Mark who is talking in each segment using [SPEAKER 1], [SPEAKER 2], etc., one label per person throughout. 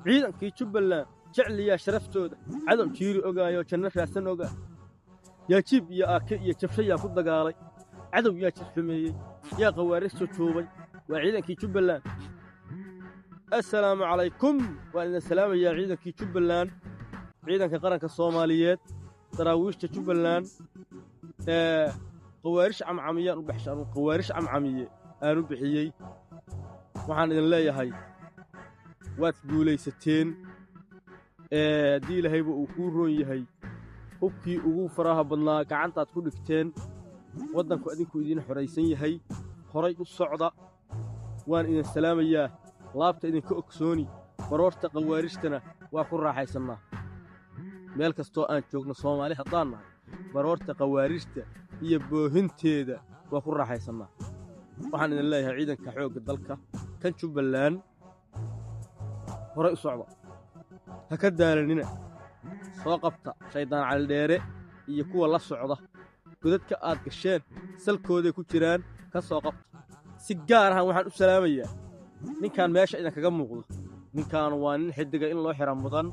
[SPEAKER 1] ciidankii Jubbaland jecliya sharaftooda cadow jiiri ogaayo janno raadsan ogaa yaa jiib iyo aake iyo jabshay ku dagaalay cadow yaa jirfameeyey yaa qawaaris soo joobay waa ciidankii Jubbaland assalaamu calaykum waa idin salaamayaa ciidankii Jubbaland ciidanka qaranka Soomaaliyeed daraawiishta Jubbaland qawaarish camcamiyaan u baxshaan qawaarish camcamiye aanu bixiyey waxaan idin leeyahay waad guulaysateen haddii ilaahayba uu kuu roon yahay hubkii ugu faraha badnaa gacantaad ku dhigteen waddanku adinku idiin xoraysan yahay horay u socda waan idin salaamayaa laabta idinka ogsooni baroorta qawaarishtana waa ku raaxaysannaa meel kastoo aan joogno Soomaali haddaan nahay baroorta qawaarishta iyo boohinteeda waa ku raaxaysannaa waxaan idin leeyahay ciidanka xoogga dalka kan Jubbaland horay u socda ha ka daalanina soo qabta shaydaan cali dheere iyo kuwa la socda godadka aad gasheen salkooday ku jiraan ka soo qabta si gaar ah waxaan u salaamayaa ninkan meesha idinkaga muuqdo ninkan waa nin xidiga in loo xiran mudan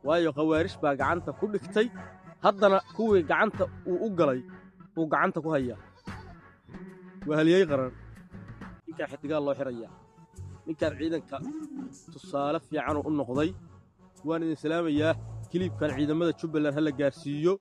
[SPEAKER 1] waayo qawaarish baa gacanta ku dhigtay haddana kuwii gacanta uu u galay uu gacanta ku hayaa waa haliyey qaran ninkan xidigaa loo xirayaa ninkan ciidanka tusaale fiican u noqday waan idin salaamayaa kilibkan ciidamada Jubbaland hala gaarsiiyo